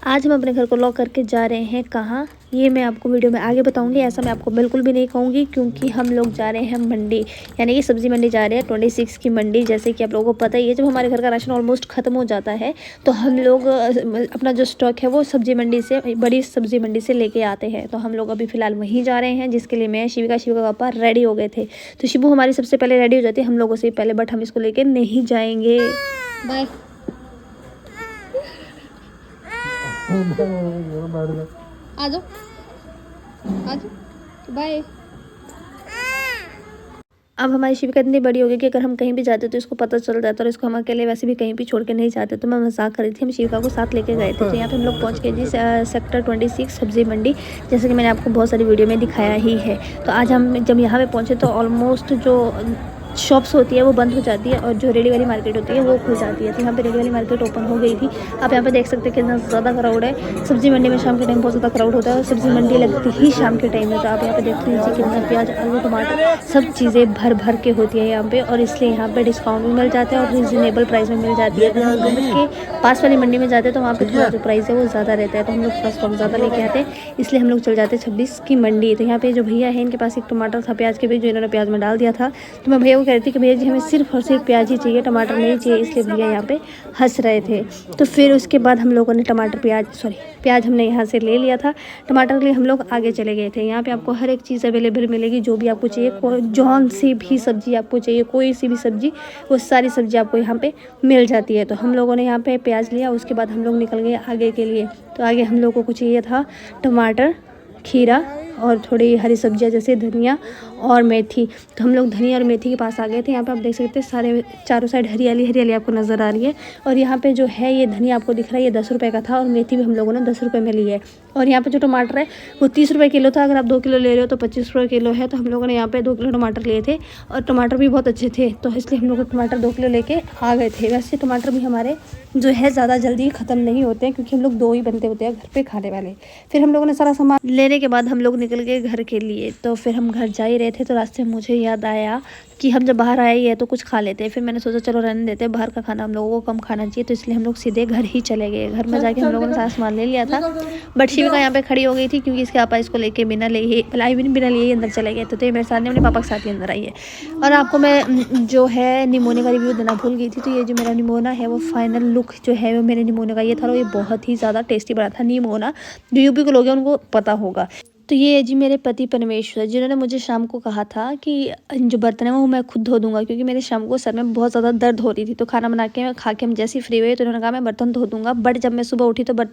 आज हम अपने घर को लॉक करके जा रहे हैं कहाँ, ये मैं आपको वीडियो में आगे बताऊंगी। ऐसा मैं आपको बिल्कुल भी नहीं कहूँगी क्योंकि हम लोग जा रहे हैं मंडी, यानी कि सब्ज़ी मंडी जा रहे हैं 26 की मंडी। जैसे कि आप लोगों को पता ही है, जब हमारे घर का राशन ऑलमोस्ट ख़त्म हो जाता है तो हम लोग अपना जो स्टॉक है वो सब्ज़ी मंडी से, बड़ी सब्ज़ी मंडी से लेके आते हैं। तो हम लोग अभी फ़िलहाल वहीं जा रहे हैं, जिसके लिए मैं शिविका पापा रेडी हो गए थे। तो शिबू हमारी सबसे पहले रेडी हो जाती है, हम लोगों से पहले, बट हम इसको लेके नहीं जाएंगे। बाय। आ जाओ बाय। अब हमारी शिविका इतनी बड़ी हो गई कि अगर हम कहीं भी जाते तो इसको पता चल जाता, और इसको हम अकेले वैसे भी कहीं भी छोड़ के नहीं जाते। तो मैं मजाक कर रही थी, हम शिविका को साथ लेके गए थे। तो यहाँ पे हम लोग पहुँच गए जी सेक्टर 26 सब्जी मंडी, जैसे कि मैंने आपको बहुत सारी वीडियो में दिखाया ही है। तो आज हम जब यहाँ पे पहुँचे तो ऑलमोस्ट जो शॉप्स होती है वो बंद हो जाती है, और जो रेडी वाली मार्केट होती है वो खुल जाती है। तो यहाँ पे रेडी वाली मार्केट ओपन हो गई थी। आप यहाँ पे देख सकते हैं कितना ज़्यादा क्राउड है। सब्जी मंडी में शाम के टाइम बहुत ज़्यादा क्राउड होता है, और सब्जी मंडी लगती ही शाम के टाइम में। तो आप यहाँ पे देख लीजिए कितना प्याज, आलू, टमाटर, सब चीज़ें भर भर के होती है यहाँ पे, और इसलिए यहाँ पे डिस्काउंट भी मिल जाता है और रिजनेबल प्राइस में मिल जाती है। अगर हम घर के पास वाली मंडी में जाते हैं तो वहाँ पे थोड़ा जो प्राइस है वो ज़्यादा रहता है, तो हम लोग थोड़ा स्टॉक ज़्यादा लेके आते हैं, इसलिए हम लोग चल जाते हैं 26 की मंडी। तो यहाँ पे जो भैया है, इनके पास एक टमाटर था प्याज के बीच, जो इन्होंने प्याज में डाल दिया था। तो मैं भैया को कह रही थी कि भैया जी हमें सिर्फ और सिर्फ प्याज ही चाहिए, टमाटर नहीं चाहिए, इसलिए भैया यहाँ पे हंस रहे थे। तो फिर उसके बाद हम लोगों ने प्याज हमने यहाँ से ले लिया था। टमाटर के लिए हम लोग आगे चले गए थे। यहाँ पे आपको हर एक चीज़ अवेलेबल मिलेगी, जो भी आपको चाहिए, जौन सी भी सब्जी आपको चाहिए, कोई सी भी सब्जी, वो सारी सब्जी आपको यहाँ पे मिल जाती है। तो हम लोगों ने यहाँ पे प्याज लिया, उसके बाद हम लोग निकल गए आगे के लिए। तो आगे हम लोगों को चाहिए था टमाटर, खीरा और थोड़ी हरी सब्जियां जैसे धनिया और मेथी। तो हम लोग धनिया और मेथी के पास आ गए थे। यहाँ पे आप देख सकते हैं सारे चारों साइड हरियाली हरियाली आपको नज़र आ रही है। और यहाँ पे जो है ये धनिया आपको दिख रहा है, ये 10 रुपये का था, और मेथी भी हम लोगों ने 10 रुपये में ली है। और यहाँ पे जो टमाटर है वो 30 रुपये किलो था। अगर आप 2 किलो ले रहे हो तो 25 रुपये किलो है। तो हम लोगों ने यहाँ पे 2 किलो टमाटर लिए थे, और टमाटर भी बहुत अच्छे थे, तो इसलिए हम लोग टमाटर 2 किलो लेके आ गए थे। वैसे टमाटर भी हमारे जो है ज़्यादा जल्दी ख़त्म नहीं होते हैं, क्योंकि हम लोग 2 ही बनते होते हैं घर पे खाने वाले। फिर हम लोगों ने सारा सामान लेने के बाद हम लोग निकल गए घर के लिए। तो फिर हम घर जा ही रहे थे, तो रास्ते में मुझे याद आया कि हम जब बाहर आए हैं तो कुछ खा लेते हैं। फिर मैंने सोचा चलो रहने देते हैं, बाहर का खाना हम लोगों को कम खाना चाहिए। तो इसलिए हम लोग सीधे घर ही चले गए। घर में जाके हम लोगों ने सारा सामान ले लिया था, बट शिविका यहाँ पे खड़ी हो गई थी क्योंकि इसके पापा इसको लेके बिना लिए अंदर चले गए थे। तो ये मेरे साथ में अपने पापा के साथ ही अंदर आई है। और आपको मैं जो है निमोने का रिव्यू देना भूल गई थी। तो ये जो मेरा निमोना है वो फाइनल लुक जो है वो मेरे निमोने का ये था, और ये बहुत ही ज़्यादा टेस्टी बना था निमोना। जो यूपी के लोग हैं उनको पता होगा। तो ये है जी मेरे पति परमेश्वर, जिन्होंने मुझे शाम को कहा था कि जो बर्तन है वो मैं खुद धो दूंगा, क्योंकि मेरे शाम को सर में बहुत ज़्यादा दर्द हो रही थी। तो खाना बना के खा के हम जैसे ही फ्री हुए तो उन्होंने कहा मैं बर्तन धो दूंगा। बट जब मैं सुबह उठी तो बर्तन